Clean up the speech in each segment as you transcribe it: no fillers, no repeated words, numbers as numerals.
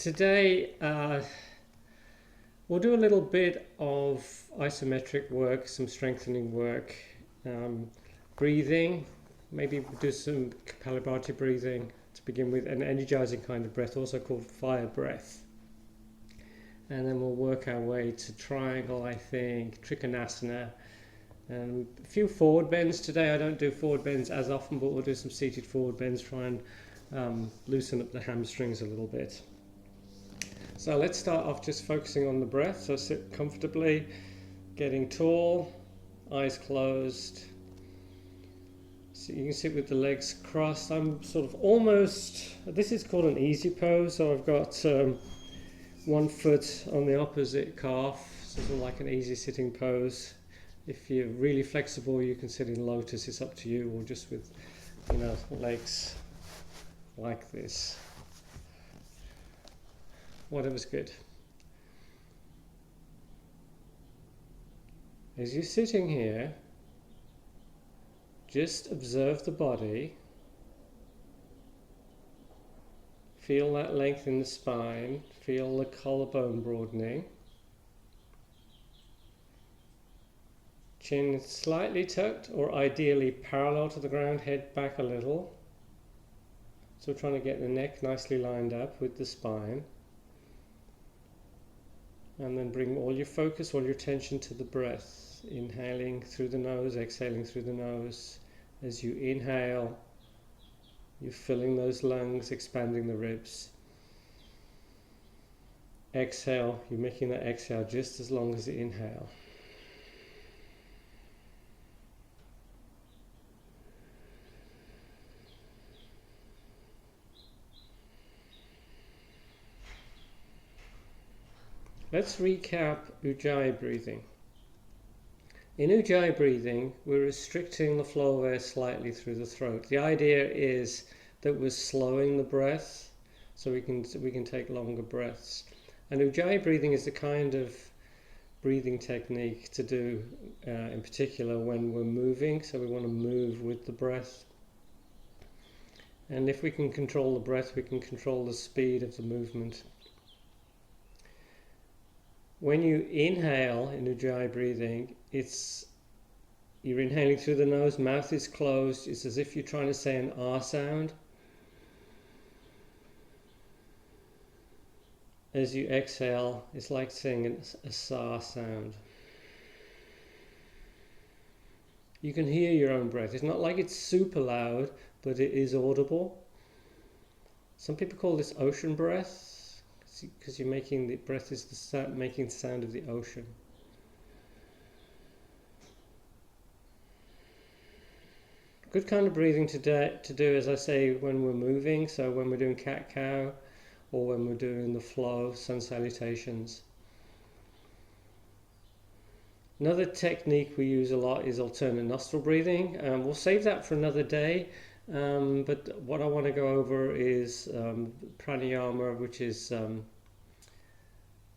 Today we'll do a little bit of isometric work, some strengthening work, breathing, maybe do some Kapalabhati breathing to begin with, an energizing kind of breath, also called fire breath. And then we'll work our way to triangle, I think, Trikonasana, and a few forward bends today. I don't do forward bends as often, but we'll do some seated forward bends, try and loosen up the hamstrings a little bit. So let's start off just focusing on the breath. So sit comfortably, getting tall, eyes closed. So you can sit with the legs crossed. I'm sort of almost, this is called an easy pose. So I've got one foot on the opposite calf, sort of like an easy sitting pose. If you're really flexible, you can sit in lotus, it's up to you, or just with, legs like this. Whatever's good. As you're sitting here, just observe the body. Feel that length in the spine, feel the collarbone broadening. Chin slightly tucked, or ideally parallel to the ground, head back a little. So we're trying to get the neck nicely lined up with the spine. And then bring all your focus, all your attention to the breath. Inhaling through the nose, exhaling through the nose. As you inhale, you're filling those lungs, expanding the ribs. Exhale, you're making that exhale just as long as the inhale. Let's recap Ujjayi breathing. In Ujjayi breathing, we're restricting the flow of air slightly through the throat. The idea is that we're slowing the breath so we can take longer breaths. And Ujjayi breathing is the kind of breathing technique to do in particular when we're moving, so we want to move with the breath. And if we can control the breath, we can control the speed of the movement. When you inhale in Ujjayi breathing, you're inhaling through the nose, mouth is closed, it's as if you're trying to say an R sound. As you exhale, it's like saying a Sa sound. You can hear your own breath. It's not like it's super loud, but it is audible. Some people call this ocean breath, because you're making the breath is making the sound of the ocean. Good kind of breathing to do, as I say, when we're moving. So when we're doing cat-cow, or when we're doing the flow, sun salutations. Another technique we use a lot is alternate nostril breathing. We'll save that for another day. But what I want to go over is pranayama, which is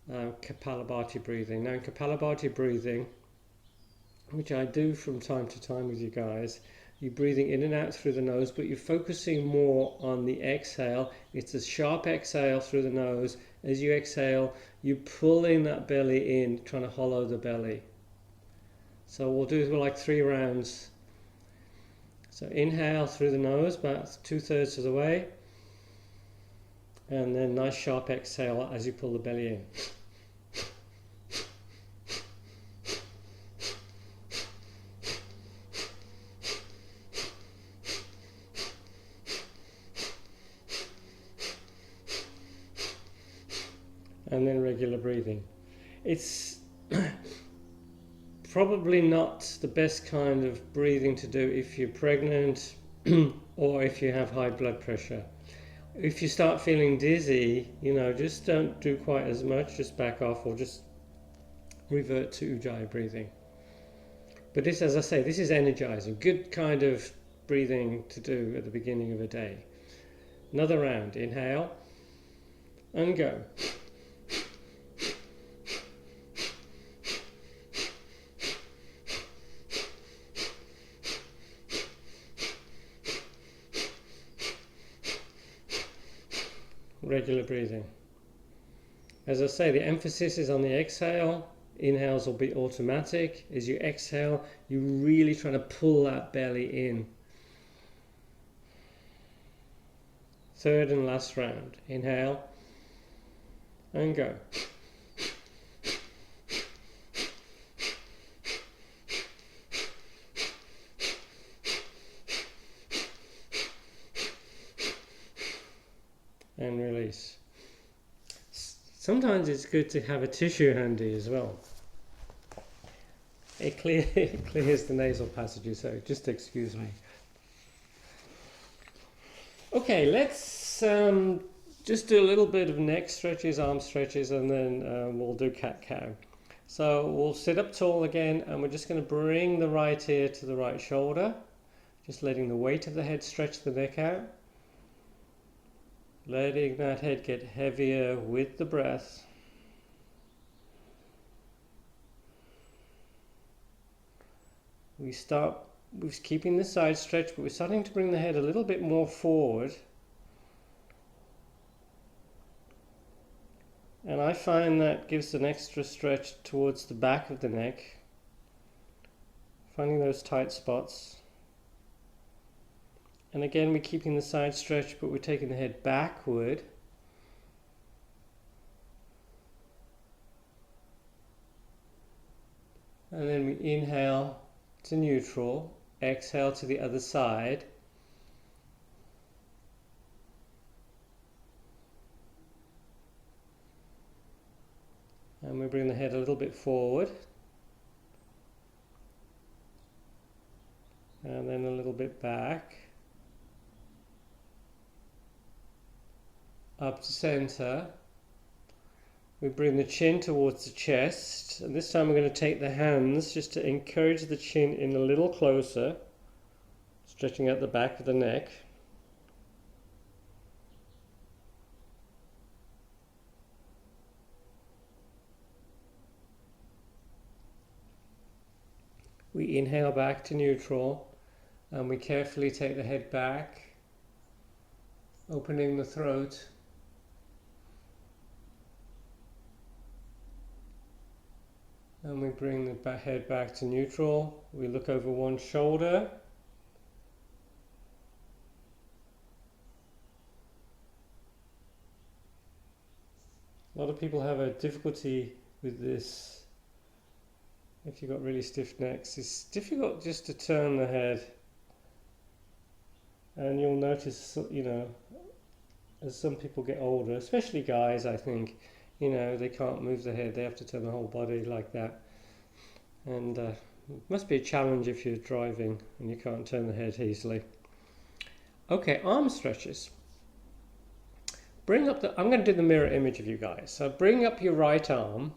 Kapalabhati breathing. Now in Kapalabhati breathing, which I do from time to time with you guys, you're breathing in and out through the nose, but you're focusing more on the exhale. It's a sharp exhale through the nose. As you exhale, you're pulling that belly in, trying to hollow the belly. So we'll do like 3 rounds. So inhale through the nose, about 2/3 of the way. And then nice sharp exhale as you pull the belly in. And then regular breathing. It's probably not the best kind of breathing to do if you're pregnant or if you have high blood pressure. If you start feeling dizzy, just don't do quite as much, just back off or just revert to Ujjayi breathing. But this, as I say, this is energizing, good kind of breathing to do at the beginning of a day. Another round, inhale and go. Regular breathing. As I say, the emphasis is on the exhale. Inhales will be automatic. As you exhale, you're really trying to pull that belly in. Third and last round. Inhale and go. And release. Sometimes it's good to have a tissue handy as well. It clears the nasal passages, so just excuse me. Okay, let's just do a little bit of neck stretches, arm stretches, and then we'll do cat-cow. So we'll sit up tall again, and we're just going to bring the right ear to the right shoulder, just letting the weight of the head stretch the neck out. Letting that head get heavier with the breath. We start with keeping the side stretch, but we're starting to bring the head a little bit more forward. And I find that gives an extra stretch towards the back of the neck. Finding those tight spots. And again, we're keeping the side stretch, but we're taking the head backward. And then we inhale to neutral, exhale to the other side. And we bring the head a little bit forward. And then a little bit back. Up to center. We bring the chin towards the chest, and this time we're going to take the hands just to encourage the chin in a little closer, stretching out the back of the neck. We inhale back to neutral, and we carefully take the head back, opening the throat. And we bring the head back to neutral. We look over one shoulder. A lot of people have a difficulty with this. If you've got really stiff necks, it's difficult just to turn the head. And you'll notice, you know, as some people get older, especially guys, I think, you know, they can't move the head, they have to turn the whole body like that. And it must be a challenge if you're driving and you can't turn the head easily. Okay, arm stretches. Bring up I'm going to do the mirror image of you guys. So bring up your right arm,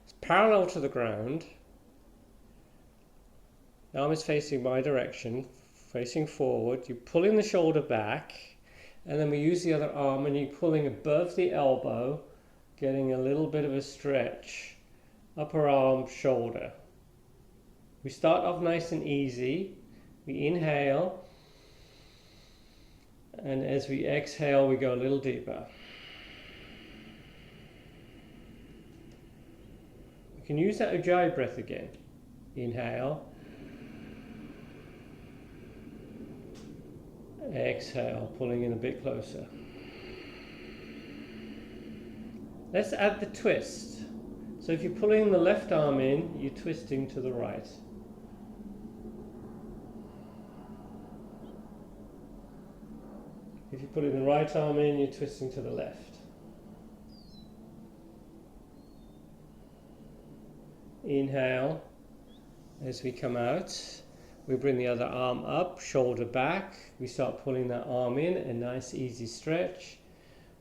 it's parallel to the ground. The arm is facing my direction, facing forward. You're pulling the shoulder back, and then we use the other arm and you're pulling above the elbow, getting a little bit of a stretch, upper arm, shoulder. We start off nice and easy. We inhale, and as we exhale, we go a little deeper. We can use that Ujjayi breath again. Inhale. Exhale, pulling in a bit closer. Let's add the twist. So if you're pulling the left arm in, you're twisting to the right. If you're putting the right arm in, you're twisting to the left. Inhale. As we come out, we bring the other arm up, shoulder back. We start pulling that arm in, a nice easy stretch.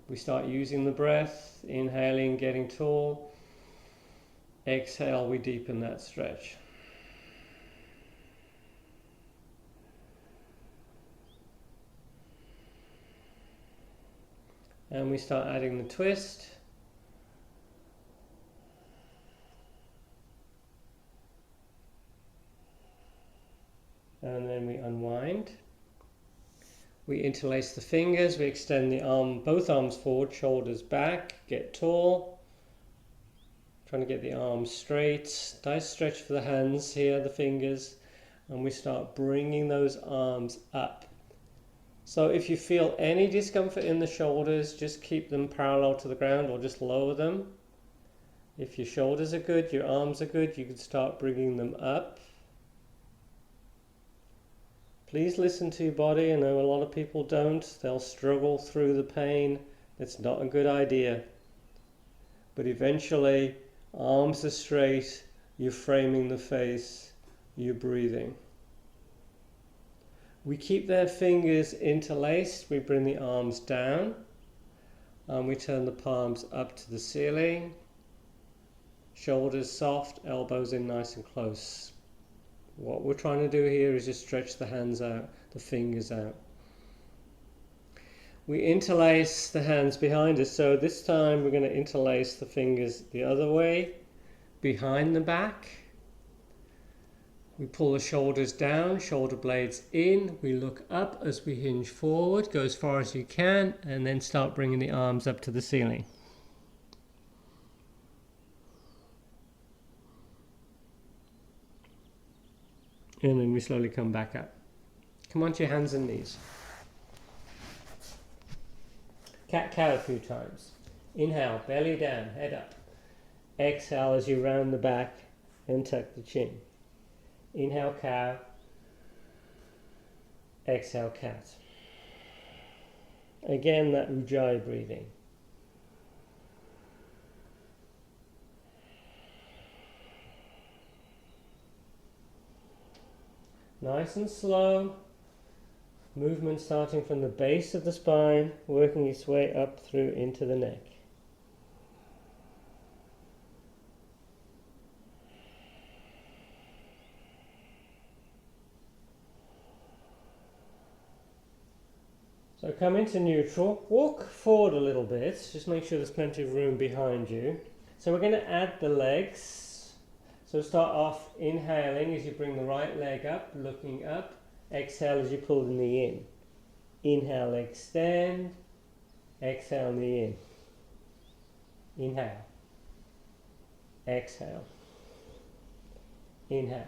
We start using the breath, inhaling, getting tall. Exhale, we deepen that stretch. And we start adding the twist. And then we unwind. We interlace the fingers, we extend the arm, both arms forward, shoulders back, get tall. Trying to get the arms straight. Nice stretch for the hands here, the fingers. And we start bringing those arms up. So if you feel any discomfort in the shoulders, just keep them parallel to the ground or just lower them. If your shoulders are good, your arms are good, you can start bringing them up. Please listen to your body. I know a lot of people don't. They'll struggle through the pain. It's not a good idea. But eventually, arms are straight, you're framing the face, you're breathing. We keep their fingers interlaced. We bring the arms down and we turn the palms up to the ceiling. Shoulders soft, elbows in nice and close. What we're trying to do here is just stretch the hands out, the fingers out. We interlace the hands behind us. So this time we're going to interlace the fingers the other way, behind the back. We pull the shoulders down, shoulder blades in. We look up as we hinge forward, go as far as you can, and then start bringing the arms up to the ceiling. And then we slowly come back up. Come onto your hands and knees. Cat-cow a few times. Inhale, belly down, head up. Exhale as you round the back and tuck the chin. Inhale, cow. Exhale, cat. Again, that ujjayi breathing. Nice and slow. Movement starting from the base of the spine, working its way up through into the neck. So come into neutral, walk forward a little bit, just make sure there's plenty of room behind you. So we're going to add the legs. So start off inhaling as you bring the right leg up, looking up. Exhale as you pull the knee in. Inhale, extend. Exhale, knee in. Inhale. Exhale. Inhale.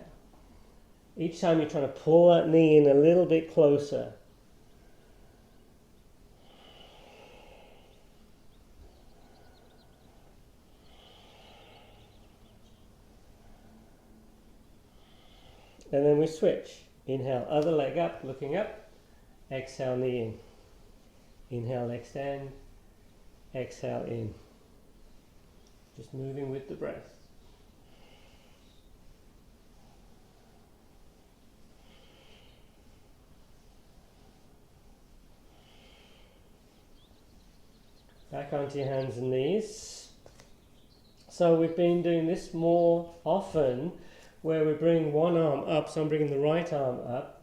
Each time you're trying to pull that knee in a little bit closer. And then we switch. Inhale, other leg up, looking up. Exhale, knee in. Inhale, extend. Exhale, in. Just moving with the breath. Back onto your hands and knees. So we've been doing this more often, where we bring one arm up. So I'm bringing the right arm up,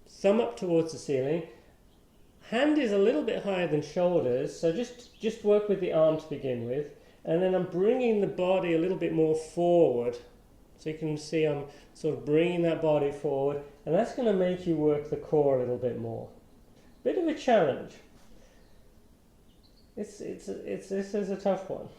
thumb up towards the ceiling. Hand is a little bit higher than shoulders, so just work with the arm to begin with. And then I'm bringing the body a little bit more forward. So you can see I'm sort of bringing that body forward, and that's going to make you work the core a little bit more. Bit of a challenge. This is a tough one.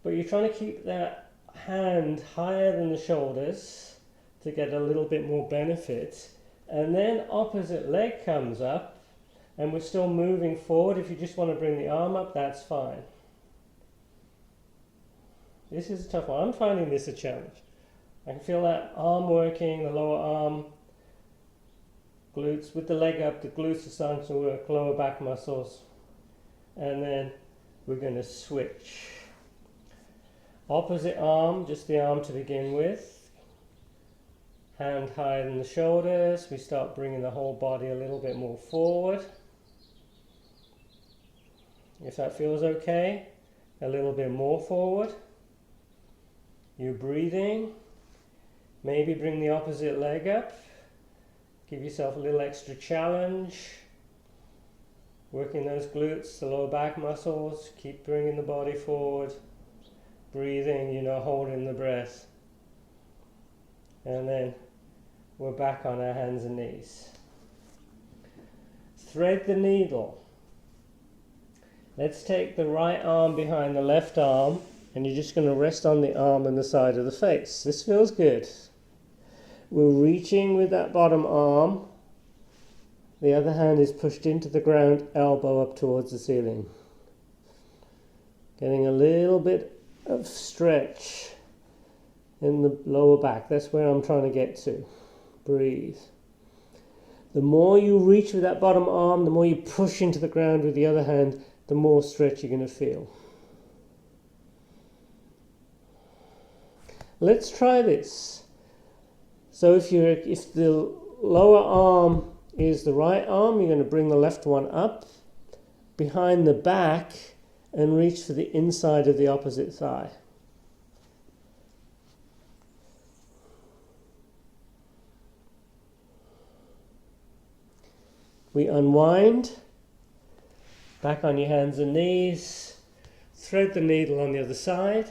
But you're trying to keep that hand higher than the shoulders to get a little bit more benefit, and then opposite leg comes up and we're still moving forward. If you just want to bring the arm up, that's fine. This is a tough one. I'm finding this a challenge. I can feel that arm working, the lower arm, glutes with the leg up, the glutes are starting to work, lower back muscles, and then we're going to switch. Opposite arm, just the arm to begin with. Hand higher than the shoulders. We start bringing the whole body a little bit more forward. If that feels okay, a little bit more forward. You're breathing. Maybe bring the opposite leg up. Give yourself a little extra challenge. Working those glutes, the lower back muscles. Keep bringing the body forward. Breathing, holding the breath. And then we're back on our hands and knees. Thread the needle. Let's take the right arm behind the left arm And you're just going to rest on the arm and the side of the face. This feels good. We're reaching with that bottom arm. The other hand is pushed into the ground, elbow up towards the ceiling. Getting a little bit of stretch in the lower back. That's where I'm trying to get to. Breathe. The more you reach with that bottom arm, the more you push into the ground with the other hand, the more stretch you're going to feel. Let's try this. So if the lower arm is the right arm, you're going to bring the left one up behind the back and reach for the inside of the opposite thigh. We unwind, back on your hands and knees, thread the needle on the other side.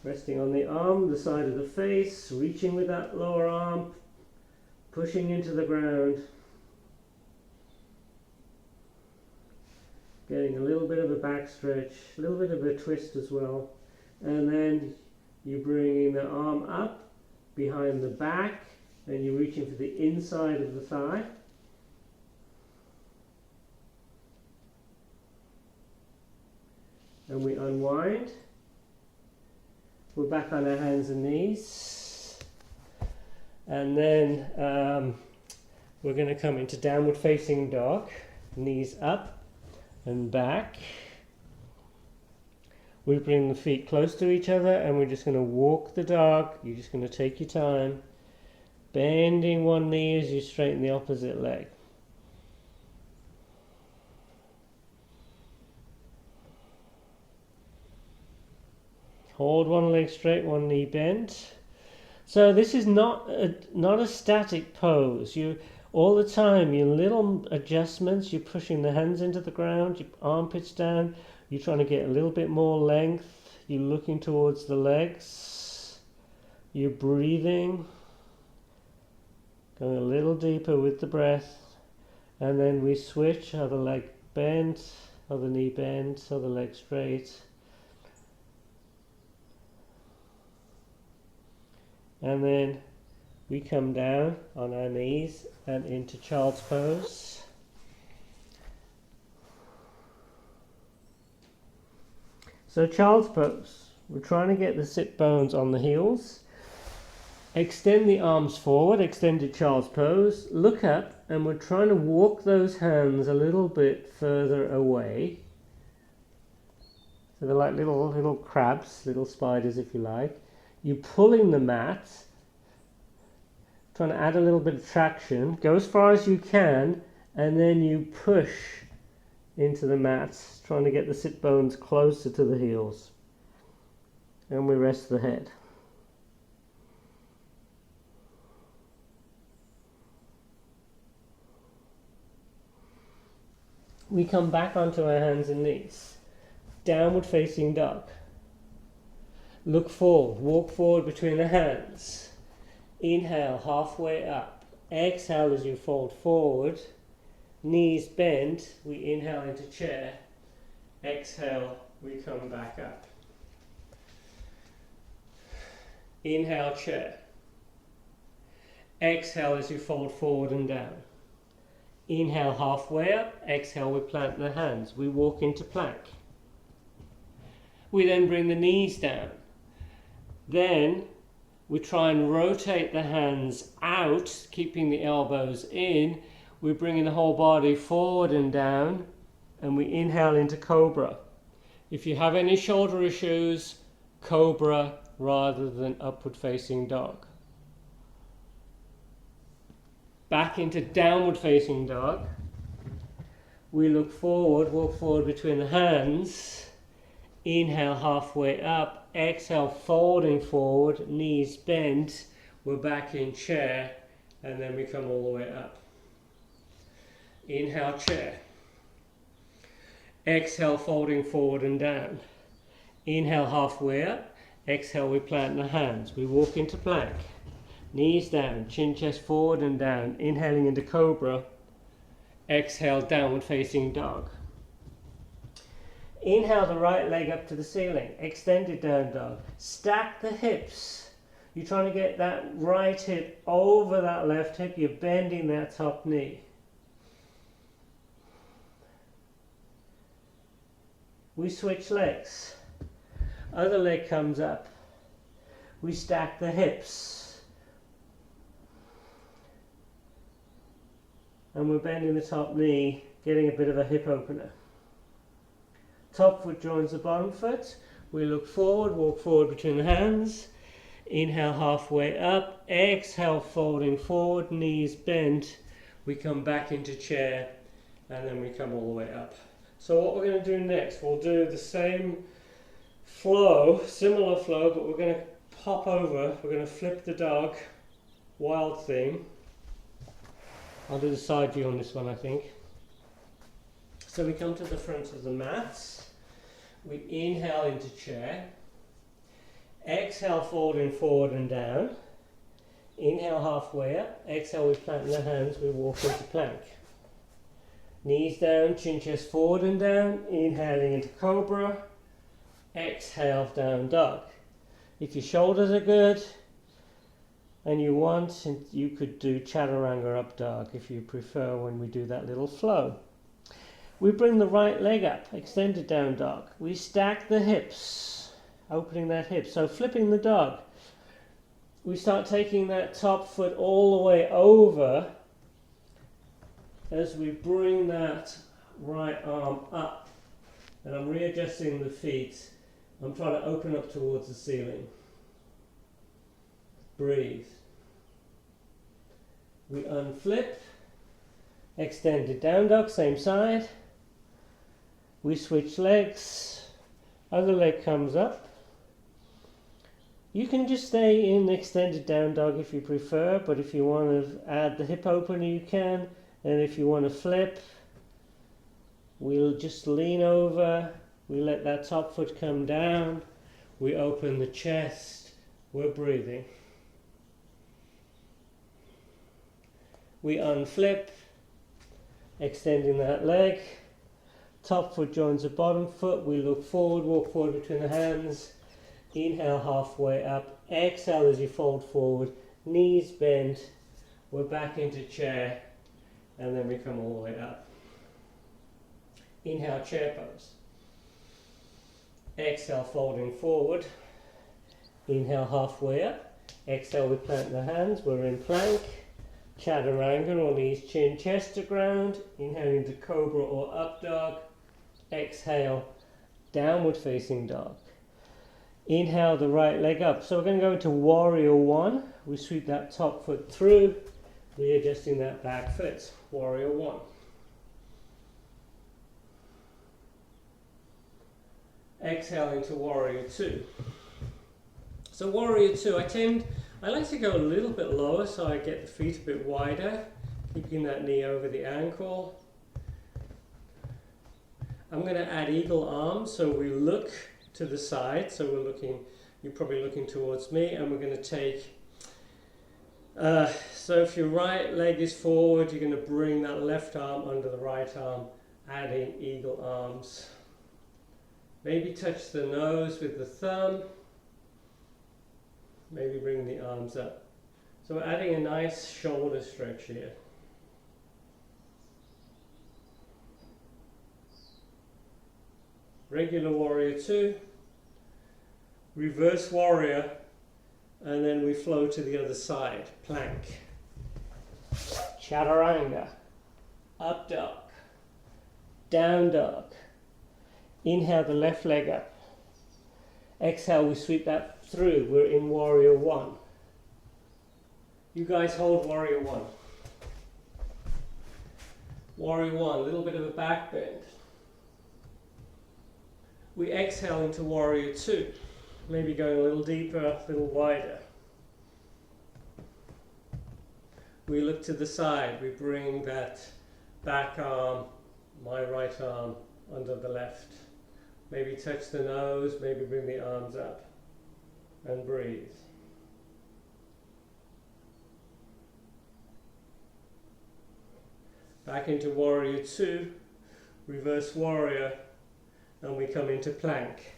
Resting on the arm, the side of the face, reaching with that lower arm, pushing into the ground. Getting a little bit of a back stretch, a little bit of a twist as well. And then you're bringing the arm up behind the back and you're reaching for the inside of the thigh. And we unwind. We're back on our hands and knees, and then we're going to come into downward facing dog, knees up and back. We bring the feet close to each other and we're just going to walk the dog. You're just going to take your time, bending one knee as you straighten the opposite leg. Hold one leg straight, one knee bent. So this is not a static pose. You all the time, your little adjustments, you're pushing the hands into the ground, your armpits down, you're trying to get a little bit more length, you're looking towards the legs, you're breathing, going a little deeper with the breath, and then we switch, other leg bent, other knee bent, other leg straight. And then we come down on our knees and into child's pose. So child's pose, we're trying to get the sit bones on the heels. Extend the arms forward, extended child's pose. Look up and we're trying to walk those hands a little bit further away. So they're like little crabs, little spiders if you like. You're pulling the mat, trying to add a little bit of traction, go as far as you can, and then you push into the mat, trying to get the sit bones closer to the heels. And we rest the head. We come back onto our hands and knees. Downward facing dog. Look forward, walk forward between the hands. Inhale, halfway up. Exhale as you fold forward. Knees bent, we inhale into chair. Exhale, we come back up. Inhale, chair. Exhale as you fold forward and down. Inhale, halfway up. Exhale, we plant the hands. We walk into plank. We then bring the knees down. Then we try and rotate the hands out, keeping the elbows in. We're bringing the whole body forward and down, and we inhale into cobra. If you have any shoulder issues, cobra rather than upward facing dog. Back into downward facing dog. We look forward, walk forward between the hands. Inhale, halfway up. Exhale, folding forward, knees bent. We're back in chair, and then we come all the way up. Inhale, chair. Exhale, folding forward and down. Inhale, halfway up. Exhale, we plant the hands. We walk into plank. Knees down, chin, chest forward and down. Inhaling into cobra. Exhale, downward facing dog. Inhale the right leg up to the ceiling. Extended down dog. Stack the hips. You're trying to get that right hip over that left hip. You're bending that top knee. We switch legs. Other leg comes up. We stack the hips. And we're bending the top knee, getting a bit of a hip opener. Top foot joins the bottom foot. We look forward, walk forward between the hands. Inhale halfway up. Exhale folding forward, knees bent. We come back into chair and then we come all the way up. So what we're going to do next, we'll do the same flow, similar flow, but we're going to pop over. We're going to flip the dog, wild thing. I'll do the side view on this one, I think. So we come to the front of the mat. We inhale into chair. Exhale, folding forward and down. Inhale halfway up. Exhale, we plant the hands. We walk into plank. Knees down, chin chest forward and down. Inhaling into cobra. Exhale, down dog. If your shoulders are good and you want, you could do chaturanga up dog if you prefer when we do that little flow. We bring the right leg up, extended down dog. We stack the hips, opening that hip. So flipping the dog. We start taking that top foot all the way over as we bring that right arm up. And I'm readjusting the feet. I'm trying to open up towards the ceiling. Breathe. We unflip. Extended down dog, same side. We switch legs. Other leg comes up. You can just stay in extended down dog if you prefer, but if you want to add the hip opener you can, and if you want to flip, we'll just lean over. We let that top foot come down. We open the chest. We're breathing. We unflip, extending that leg. Top foot joins the bottom foot. We look forward, walk forward between the hands. Inhale halfway up. Exhale as you fold forward. Knees bent. We're back into chair. And then we come all the way up. Inhale, chair pose. Exhale, folding forward. Inhale, halfway up. Exhale, we plant the hands. We're in plank. Chaturanga, or knees, chin, chest to ground. Inhale into cobra or up dog. Exhale, downward facing dog. Inhale the right leg up. So we're going to go into warrior one. We sweep that top foot through, readjusting that back foot. Warrior one. Exhale into warrior two. So warrior two, I like to go a little bit lower so I get the feet a bit wider, keeping that knee over the ankle. I'm going to add eagle arms, so we look to the side, so you're probably looking towards me, and we're going to take, so if your right leg is forward, you're going to bring that left arm under the right arm, adding eagle arms. Maybe touch the nose with the thumb. Maybe bring the arms up. So we're adding a nice shoulder stretch here. Regular warrior two, reverse warrior, and then we flow to the other side. Plank, chaturanga, up dog, down dog. Inhale the left leg up. Exhale, we sweep that through. We're in warrior one. You guys hold warrior one. Warrior one, a little bit of a back bend. We exhale into warrior two. Maybe going a little deeper, a little wider. We look to the side. We bring that back arm, my right arm, under the left. Maybe touch the nose, maybe bring the arms up and breathe. Back into warrior two, reverse warrior, and we come into plank.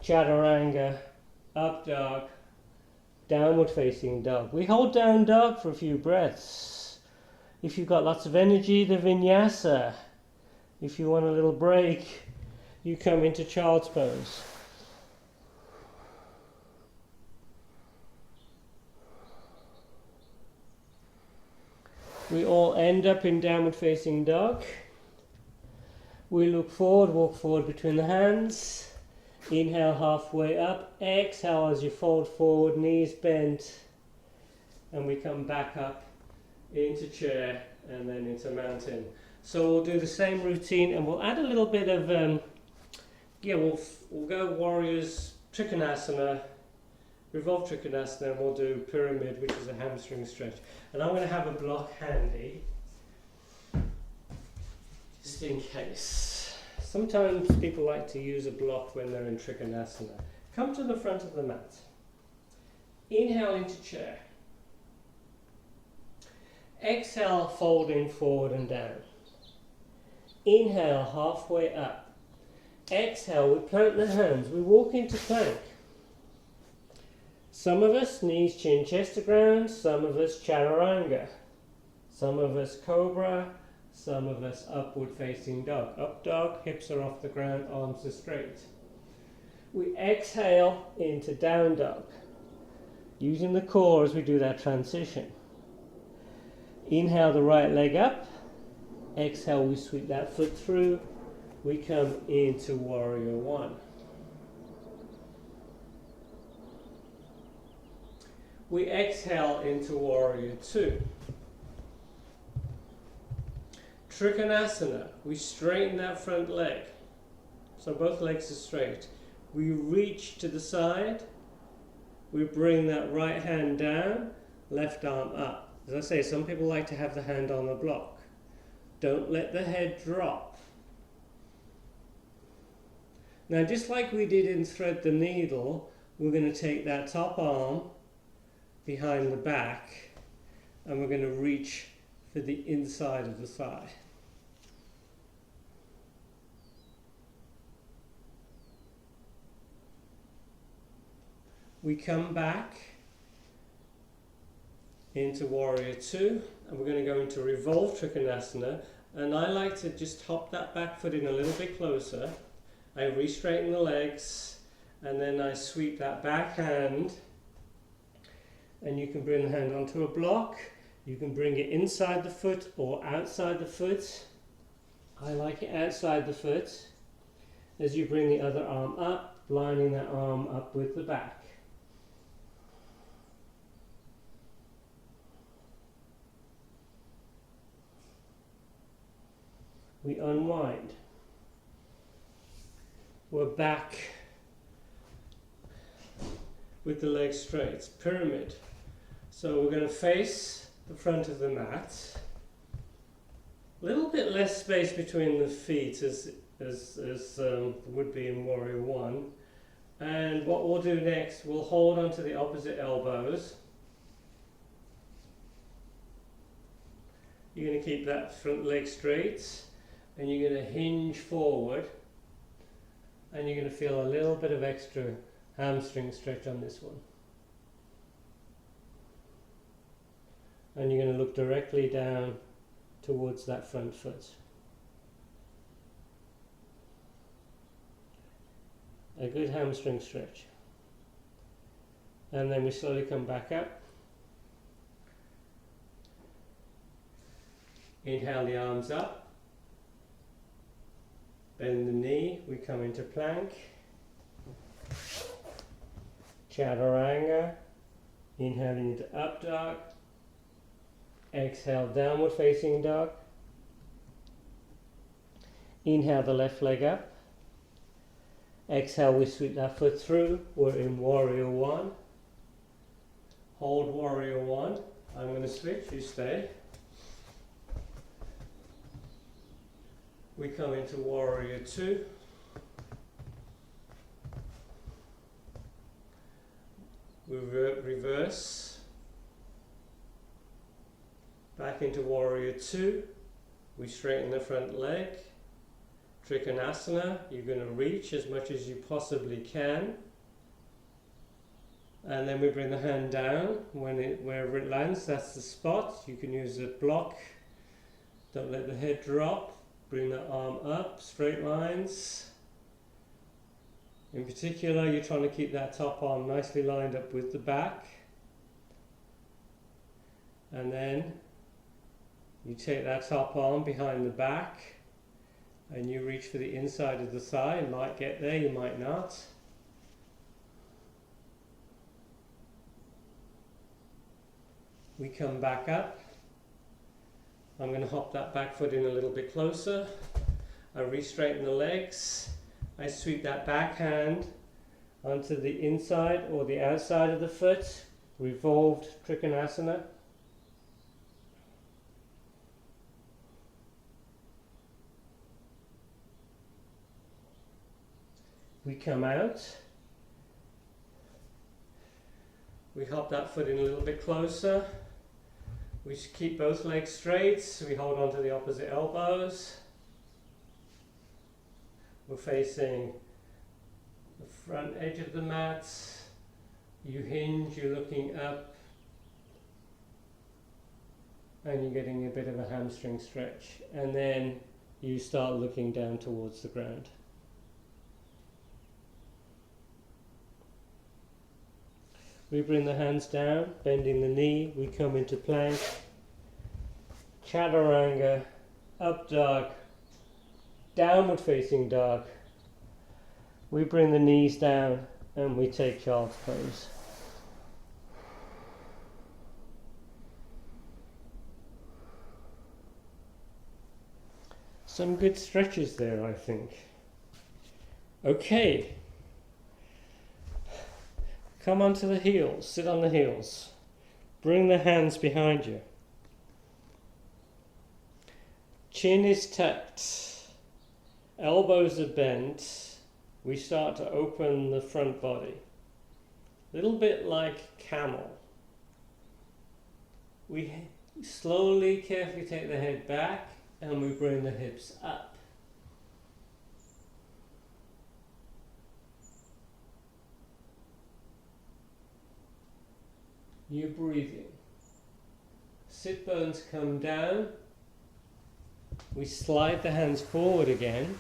Chaturanga, up dog, downward facing dog. We hold down dog for a few breaths. If you've got lots of energy, the vinyasa. If you want a little break, you come into child's pose. We all end up in downward facing dog. We look forward, walk forward between the hands. Inhale halfway up. Exhale as you fold forward, knees bent. And we come back up into chair and then into mountain. So we'll do the same routine and we'll add a little bit of, we'll go warriors, trikonasana, revolve trikonasana, and we'll do pyramid, which is a hamstring stretch. And I'm going to have a block handy, just in case. Sometimes people like to use a block when they're in trikonasana. Come to the front of the mat. Inhale into chair. Exhale, folding forward and down. Inhale, halfway up. Exhale, we plant the hands. We walk into plank. Some of us knees, chin, chest to ground. Some of us chaturanga. Some of us cobra. Some of us upward facing dog. Up dog, hips are off the ground, arms are straight. We exhale into down dog. Using the core as we do that transition. Inhale the right leg up. Exhale, we sweep that foot through. We come into warrior one. We exhale into warrior two. Trikonasana, we straighten that front leg. So both legs are straight. We reach to the side. We bring that right hand down, left arm up. As I say, some people like to have the hand on the block. Don't let the head drop. Now, just like we did in thread the needle, we're going to take that top arm behind the back and we're going to reach for the inside of the thigh. We come back into warrior two and we're going to go into revolve trikonasana, and I like to just hop that back foot in a little bit closer. I re-straighten the legs and then I sweep that back hand, and you can bring the hand onto a block, you can bring it inside the foot or outside the foot. I like it outside the foot as you bring the other arm up, lining that arm up with the back. We unwind. We're back with the legs straight. Pyramid. So we're going to face the front of the mat. A little bit less space between the feet as would be in warrior one. And what we'll do next, we'll hold onto the opposite elbows. You're going to keep that front leg straight. And you're going to hinge forward, and you're going to feel a little bit of extra hamstring stretch on this one. And you're going to look directly down towards that front foot. A good hamstring stretch. And then we slowly come back up. Inhale the arms up. Bend the knee, we come into plank. Chaturanga. Inhaling into up dog. Exhale, downward facing dog. Inhale the left leg up. Exhale, we sweep that foot through. We're in warrior one. Hold warrior one. I'm going to switch, you stay. We come into warrior two. We reverse. Back into warrior two. We straighten the front leg. Trikonasana. You're going to reach as much as you possibly can. And then we bring the hand down wherever it lands. That's the spot. You can use a block. Don't let the head drop. Bring the arm up, straight lines. In particular, you're trying to keep that top arm nicely lined up with the back. And then you take that top arm behind the back and you reach for the inside of the thigh. You might get there, you might not. We come back up. I'm going to hop that back foot in a little bit closer. I re-straighten the legs. I sweep that back hand onto the inside or the outside of the foot. Revolved Trikonasana. We come out. We hop that foot in a little bit closer. We should keep both legs straight. So we hold on to the opposite elbows. We're facing the front edge of the mat. You hinge, you're looking up, and you're getting a bit of a hamstring stretch. And then you start looking down towards the ground. We bring the hands down, bending the knee. We come into plank, chaturanga, up dog, downward facing dog. We bring the knees down and we take child's pose. Some good stretches there, I think. Okay. Come onto the heels, sit on the heels. Bring the hands behind you. Chin is tucked. Elbows are bent. We start to open the front body. A little bit like camel. We slowly, carefully take the head back and we bring the hips up. You're breathing. Sit bones come down. We slide the hands forward again.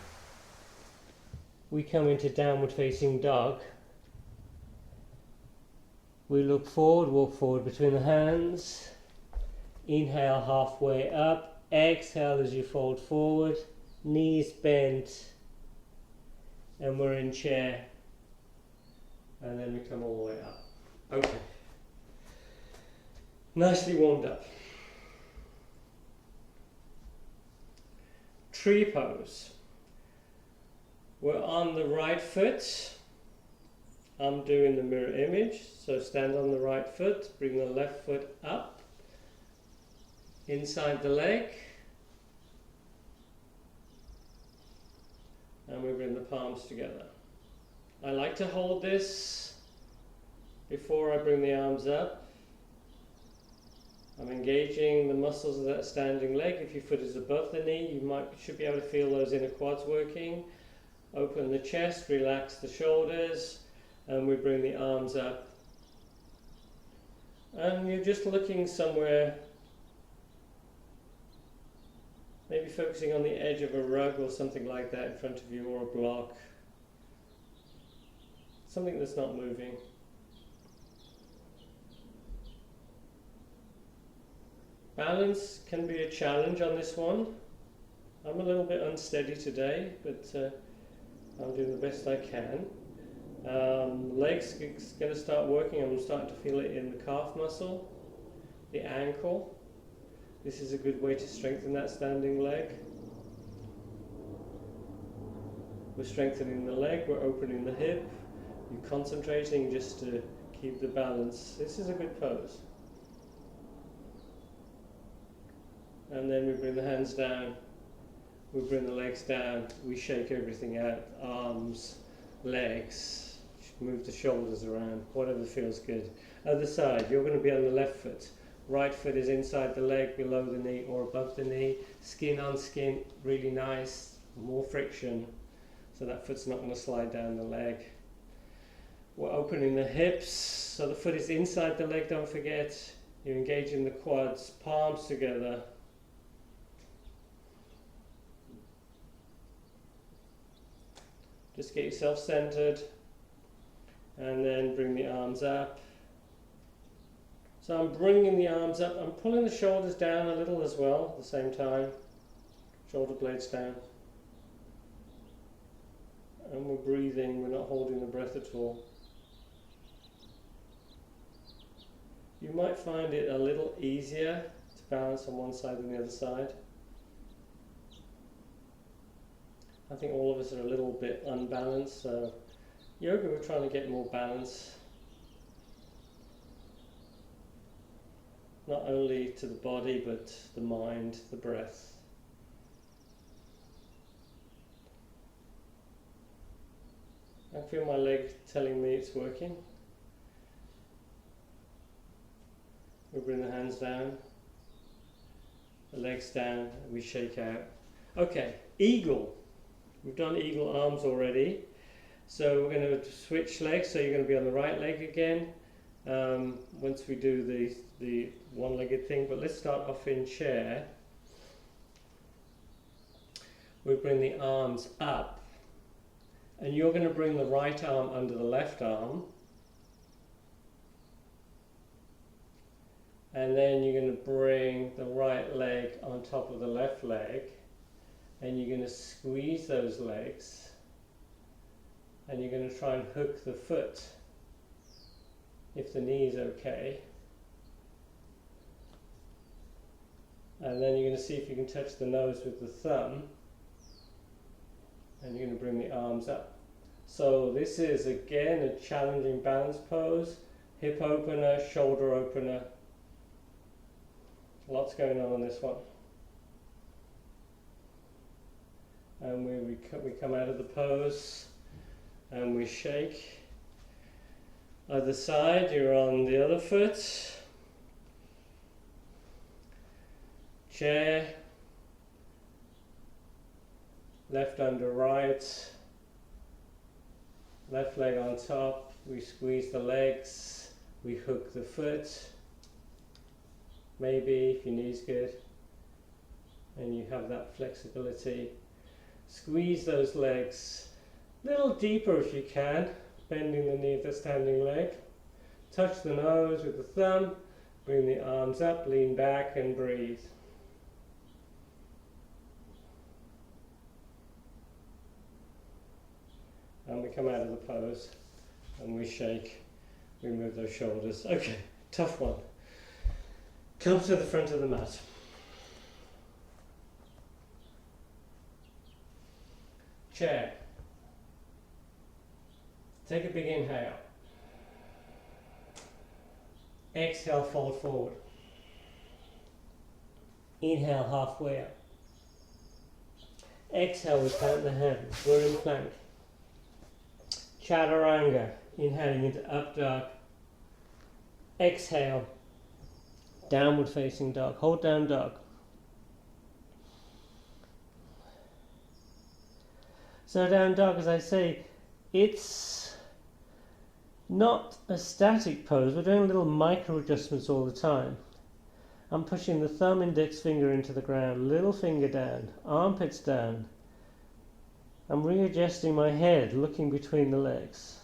We come into downward facing dog. We look forward, walk forward between the hands. Inhale halfway up. Exhale as you fold forward. Knees bent. And we're in chair. And then we come all the way up. Okay. Nicely warmed up. Tree pose. We're on the right foot. I'm doing the mirror image. So stand on the right foot, bring the left foot up, inside the leg, and we bring the palms together. I like to hold this before I bring the arms up. I'm engaging the muscles of that standing leg. If your foot is above the knee, you should be able to feel those inner quads working. Open the chest, relax the shoulders, and we bring the arms up. And you're just looking somewhere, maybe focusing on the edge of a rug or something like that in front of you, or a block. Something that's not moving. Balance can be a challenge on this one. I'm a little bit unsteady today, but I'm doing the best I can. Legs going to start working. I'm starting to feel it in the calf muscle, the ankle. This is a good way to strengthen that standing leg. We're strengthening the leg, we're opening the hip. You're concentrating just to keep the balance. This is a good pose. And then we bring the hands down, we bring the legs down, we shake everything out, arms, legs, move the shoulders around, whatever feels good. Other side, you're going to be on the left foot. Right foot is inside the leg, below the knee or above the knee. Skin on skin, really nice. more friction, so that foot's not going to slide down the leg. We're opening the hips, so the foot is inside the leg, don't forget. You're engaging the quads, palms together. Just get yourself centered, and then bring the arms up. So I'm bringing the arms up, I'm pulling the shoulders down a little as well at the same time. Shoulder blades down. And we're breathing, we're not holding the breath at all. You might find it a little easier to balance on one side than the other side. I think all of us are a little bit unbalanced, so yoga we're trying to get more balance. Not only to the body, but the mind, the breath. I feel my leg telling me it's working. We bring the hands down, the legs down, and we shake out. Okay, eagle. We've done eagle arms already. So we're going to switch legs, so you're going to be on the right leg again once we do the one-legged thing. But let's start off in chair. We bring the arms up, and you're going to bring the right arm under the left arm. And then you're going to bring the right leg on top of the left leg, and you're going to squeeze those legs, and you're going to try and hook the foot if the knee is okay. And then you're going to see if you can touch the nose with the thumb, and you're going to bring the arms up. So this is again a challenging balance pose, hip opener, shoulder opener. Lots going on this one. And we come out of the pose and we shake. Other side, you're on the other foot. Chair. Left under right. Left leg on top. We squeeze the legs. We hook the foot. Maybe if your knee's good and you have that flexibility. Squeeze those legs a little deeper if you can, bending the knee of the standing leg. Touch the nose with the thumb, bring the arms up, lean back and breathe. And we come out of the pose and we shake, we move those shoulders. Okay, tough one. Come to the front of the mat. Chair. Take a big inhale. Exhale, fold forward. Inhale, halfway up. Exhale, we plant the hands. We're in plank. Chaturanga. Inhaling into up dog. Exhale. Downward facing dog. Hold down dog. So down dog, as I say, it's not a static pose. We're doing little micro adjustments all the time. I'm pushing the thumb index finger into the ground, little finger down, armpits down. I'm readjusting my head, looking between the legs.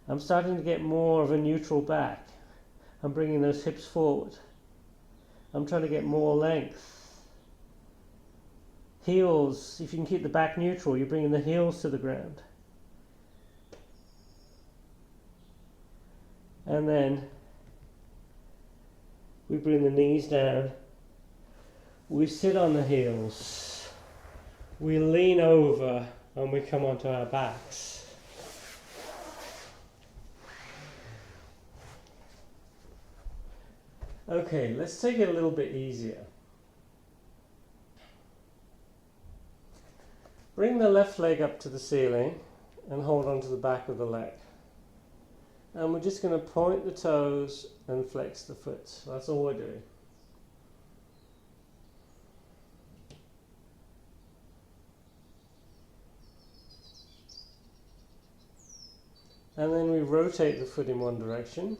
I'm starting to get more of a neutral back. I'm bringing those hips forward. I'm trying to get more length. Heels, if you can keep the back neutral, you're bringing the heels to the ground. And then we bring the knees down. We sit on the heels. We lean over and we come onto our backs. Okay, let's take it a little bit easier. Bring the left leg up to the ceiling and hold onto the back of the leg. And we're just going to point the toes and flex the foot. So that's all we're doing. And then we rotate the foot in one direction.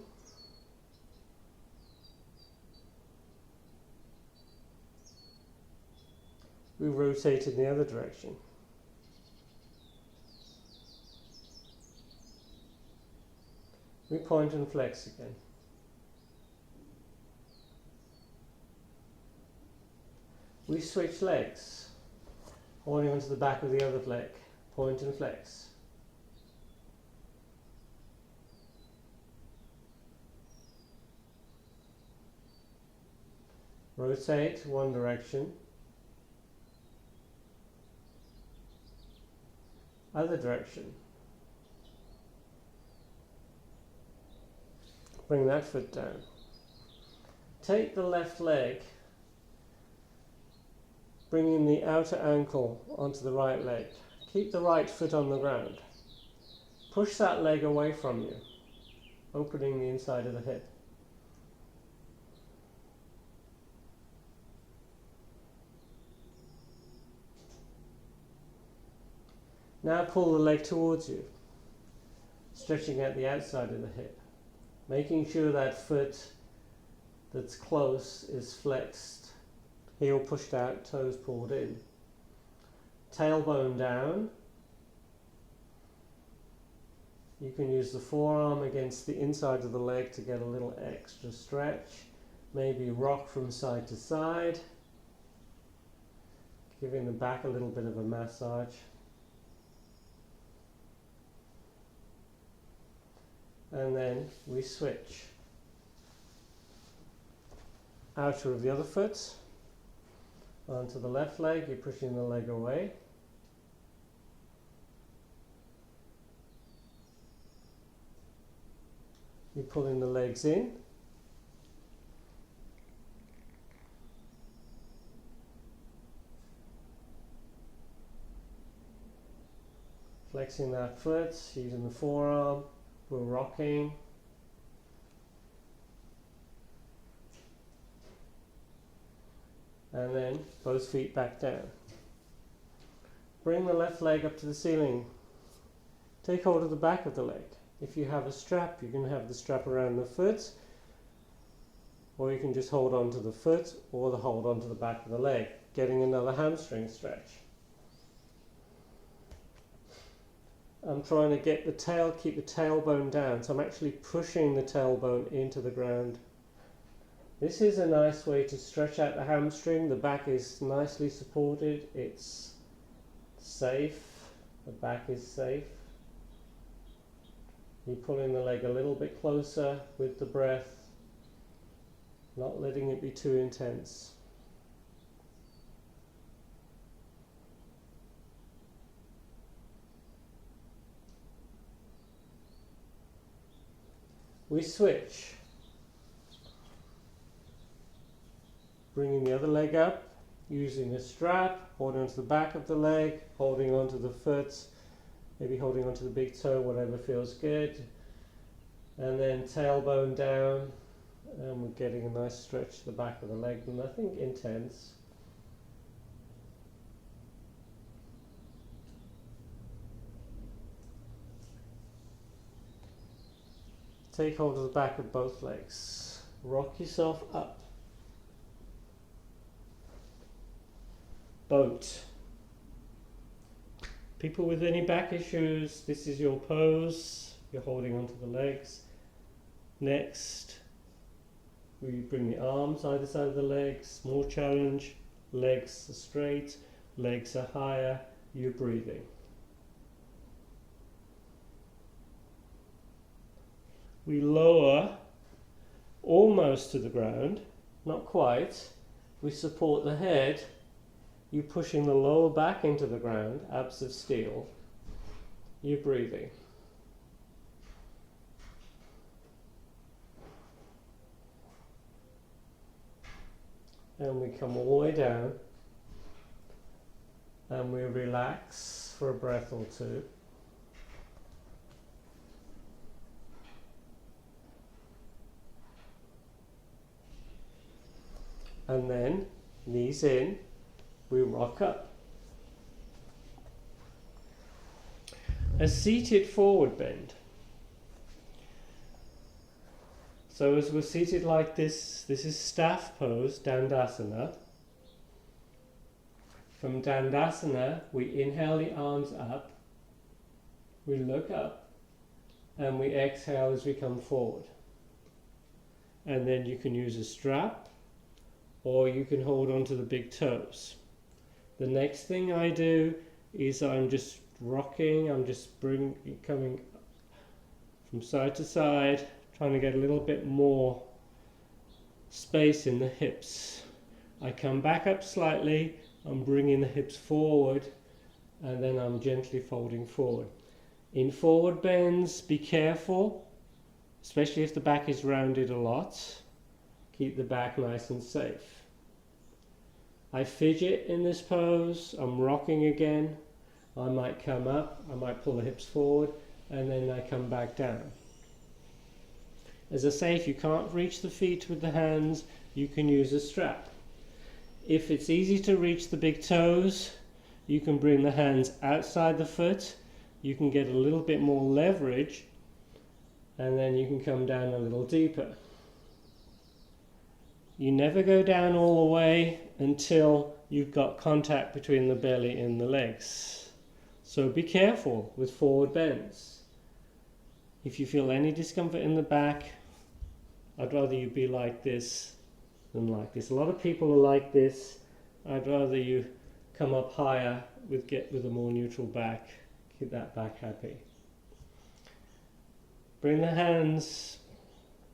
We rotate in the other direction. We point and flex again. We switch legs, holding onto the back of the other leg, point and flex. Rotate one direction, other direction. Bring that foot down. Take the left leg, bringing the outer ankle onto the right leg. Keep the right foot on the ground. Push that leg away from you, opening the inside of the hip. Now pull the leg towards you, stretching out the outside of the hip, making sure that foot that's close is flexed, heel pushed out, toes pulled in. Tailbone down. You can use the forearm against the inside of the leg to get a little extra stretch. Maybe rock from side to side, giving the back a little bit of a massage. And then we switch. Outer of the other foot onto the left leg, you're pushing the leg away. You're pulling the legs in. Flexing that foot, using the forearm. We're rocking. And then both feet back down. Bring the left leg up to the ceiling. Take hold of the back of the leg. If you have a strap, you can have the strap around the foot, or you can just hold on to the foot or hold on to the back of the leg, getting another hamstring stretch. I'm trying to get the tail, keep the tailbone down, so I'm actually pushing the tailbone into the ground. This is a nice way to stretch out the hamstring. The back is nicely supported, it's safe, the back is safe. You're pulling the leg a little bit closer with the breath, not letting it be too intense. We switch, bringing the other leg up, using a strap, holding onto the back of the leg, holding onto the foot, maybe holding onto the big toe, whatever feels good, and then tailbone down, and we're getting a nice stretch to the back of the leg, nothing intense. Take hold of the back of both legs. Rock yourself up. Boat. People with any back issues, this is your pose. You're holding onto the legs. Next, we bring the arms either side of the legs. More challenge. Legs are straight. Legs are higher. You're breathing. We lower almost to the ground, not quite. We support the head. You're pushing the lower back into the ground, abs of steel. You're breathing. And we come all the way down and we relax for a breath or two. And then, knees in, we rock up. A seated forward bend. So as we're seated like this, this is staff pose, Dandasana. From Dandasana, we inhale the arms up, we look up, and we exhale as we come forward. And then you can use a strap, or you can hold onto the big toes. The next thing I do is I'm just rocking, I'm just coming from side to side, trying to get a little bit more space in the hips. I come back up slightly, I'm bringing the hips forward, and then I'm gently folding forward. In forward bends, be careful, especially if the back is rounded a lot. Keep the back nice and safe. I fidget in this pose, I'm rocking again. I might come up, I might pull the hips forward, and then I come back down. As I say, if you can't reach the feet with the hands, you can use a strap. If it's easy to reach the big toes, you can bring the hands outside the foot, you can get a little bit more leverage, and then you can come down a little deeper. You never go down all the way until you've got contact between the belly and the legs. So be careful with forward bends. If you feel any discomfort in the back, I'd rather you be like this than like this. A lot of people are like this. I'd rather you come up higher with a more neutral back. Keep that back happy. Bring the hands,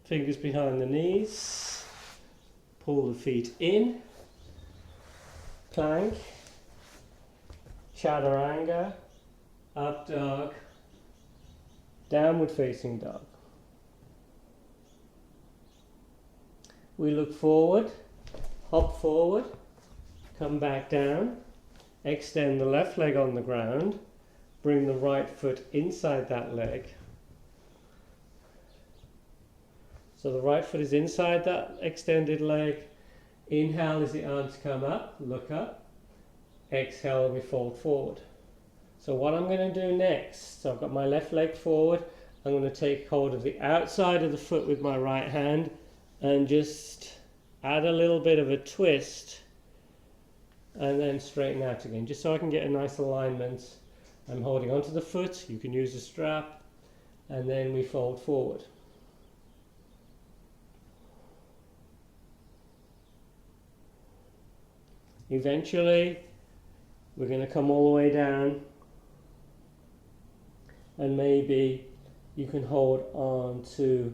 fingers behind the knees. Pull the feet in, plank, chaturanga, up dog, downward facing dog. We look forward, hop forward, come back down, extend the left leg on the ground, bring the right foot inside that leg. So the right foot is inside that extended leg. Inhale as the arms come up, look up. Exhale, we fold forward. So what I'm going to do next, so I've got my left leg forward. I'm going to take hold of the outside of the foot with my right hand and just add a little bit of a twist and then straighten out again, just so I can get a nice alignment. I'm holding onto the foot, you can use a strap, and then we fold forward. Eventually, we're going to come all the way down, and maybe you can hold on to,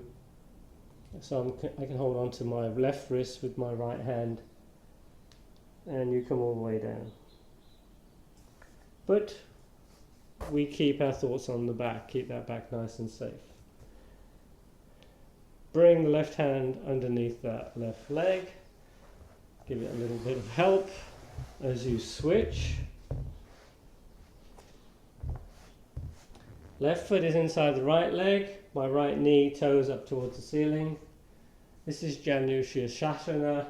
I can hold on to my left wrist with my right hand, and you come all the way down. But we keep our thoughts on the back, keep that back nice and safe. Bring the left hand underneath that left leg. Give it a little bit of help as you switch. Left foot is inside the right leg, my right knee, toes up towards the ceiling. This is Janu Shirshasana.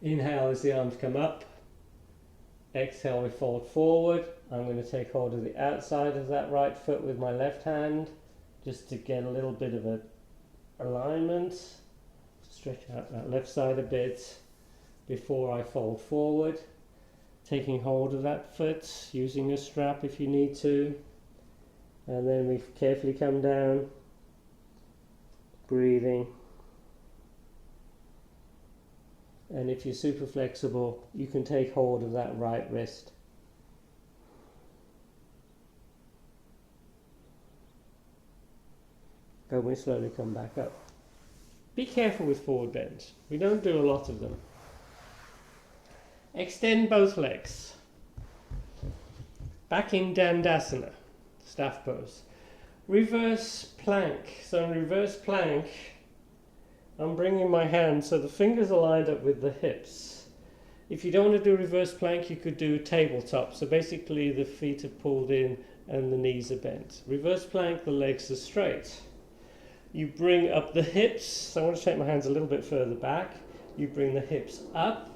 Inhale as the arms come up. Exhale, we fold forward. I'm going to take hold of the outside of that right foot with my left hand, just to get a little bit of a alignment. Stretch out that left side a bit before I fold forward. Taking hold of that foot, using a strap if you need to. And then we carefully come down, breathing. And if you're super flexible, you can take hold of that right wrist. And we slowly come back up. Be careful with forward bends. We don't do a lot of them. Extend both legs. Back in Dandasana, staff pose. Reverse plank. So in reverse plank, I'm bringing my hands so the fingers are lined up with the hips. If you don't want to do reverse plank, you could do tabletop. So basically the feet are pulled in and the knees are bent. Reverse plank, the legs are straight. You bring up the hips. So I want to take my hands a little bit further back. You bring the hips up.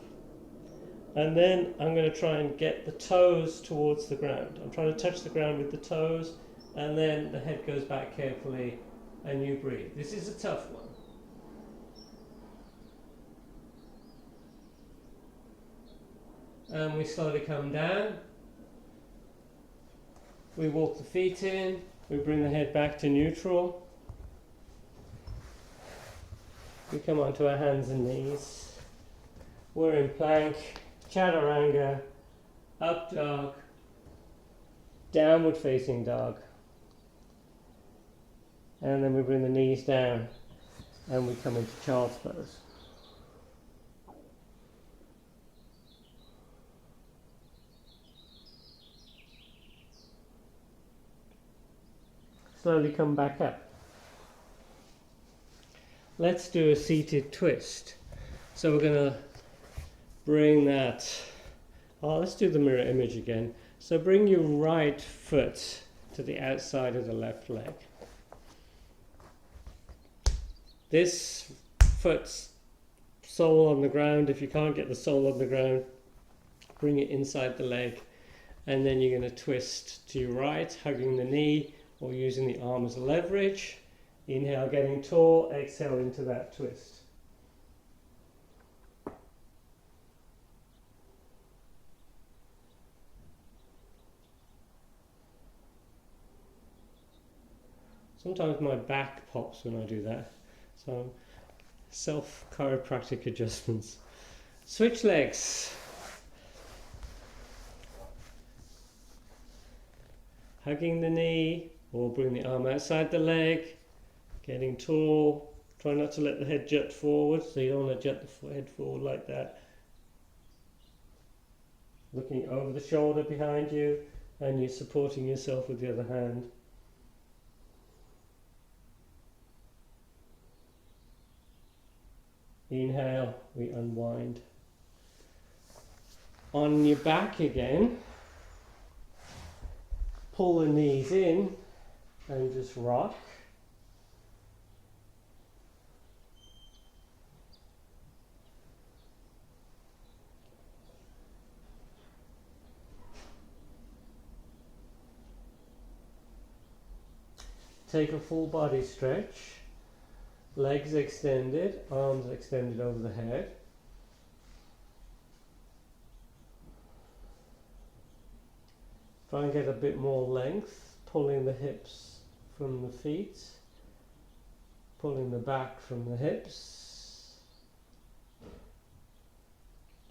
And then I'm going to try and get the toes towards the ground. I'm trying to touch the ground with the toes, and then the head goes back carefully and you breathe. This is a tough one. And we slowly come down. We walk the feet in. We bring the head back to neutral. We come onto our hands and knees. We're in plank, chaturanga, up dog, downward facing dog. And then we bring the knees down and we come into child's pose. Slowly come back up. Let's do a seated twist. So we're going to bring that, let's do the mirror image again. So bring your right foot to the outside of the left leg. This foot's sole on the ground. If you can't get the sole on the ground, bring it inside the leg, and then you're going to twist to your right, hugging the knee or using the arm as leverage. Inhale, getting tall, exhale into that twist. Sometimes my back pops when I do that, so self-chiropractic adjustments. Switch legs. Hugging the knee, or bring the arm outside the leg, getting tall. Try not to let the head jut forward, so you don't want to jut the head forward like that. Looking over the shoulder behind you, and you're supporting yourself with the other hand. Inhale, we unwind. On your back again, pull the knees in and just rock. Take a full body stretch. Legs extended, arms extended over the head. Try and get a bit more length, pulling the hips from the feet, pulling the back from the hips,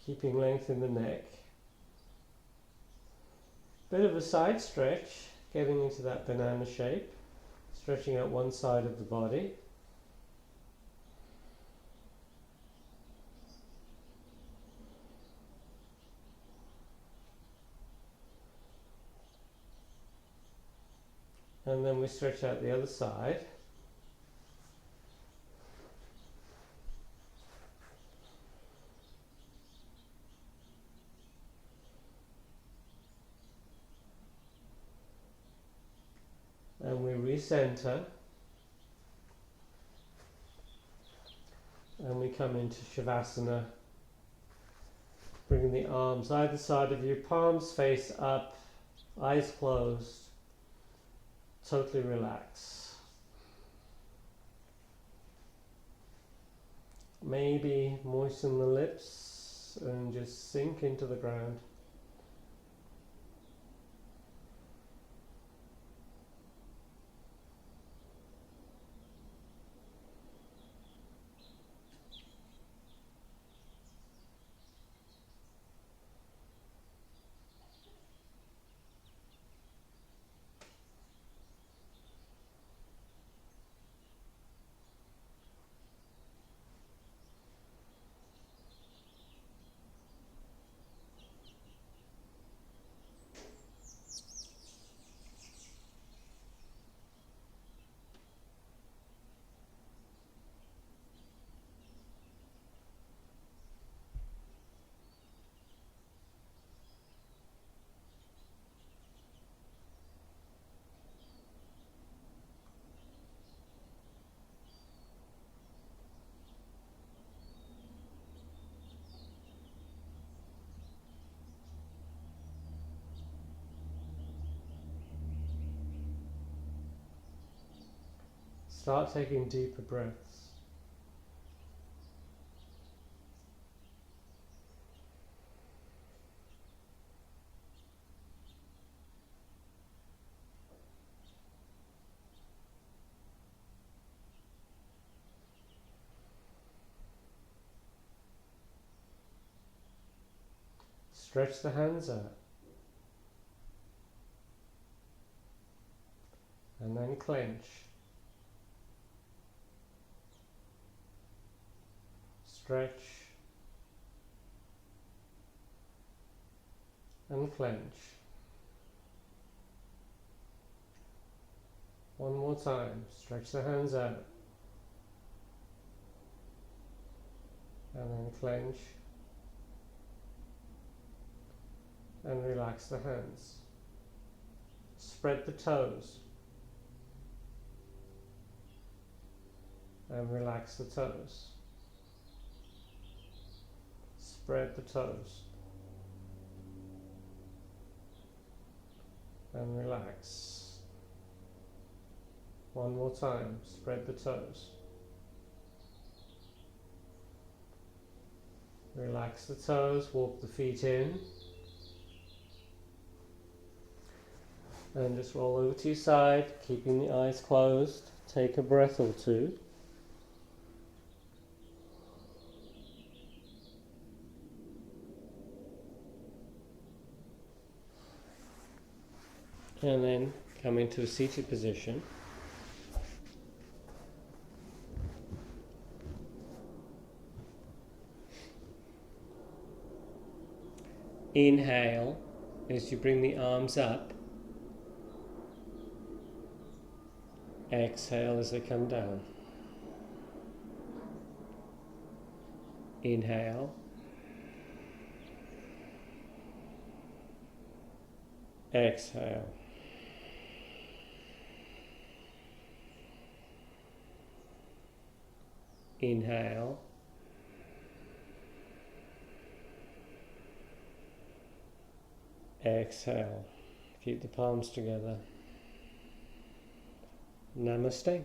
keeping length in the neck. Bit of a side stretch, getting into that banana shape, stretching out one side of the body. And then we stretch out the other side. And we recenter. And we come into Shavasana. Bringing the arms either side of you, palms face up, eyes closed. Totally relax. Maybe moisten the lips and just sink into the ground. Start taking deeper breaths. Stretch the hands out. And then clench. Stretch. And clench. One more time. Stretch the hands out. And then clench. And relax the hands. Spread the toes. And relax the toes. Spread the toes. And relax. One more time. Spread the toes. Relax the toes. Walk the feet in. And just roll over to your side, keeping the eyes closed. Take a breath or two. And then come into a seated position. Inhale as you bring the arms up. Exhale as they come down. Inhale. Exhale. Inhale. Exhale. Keep the palms together. Namaste.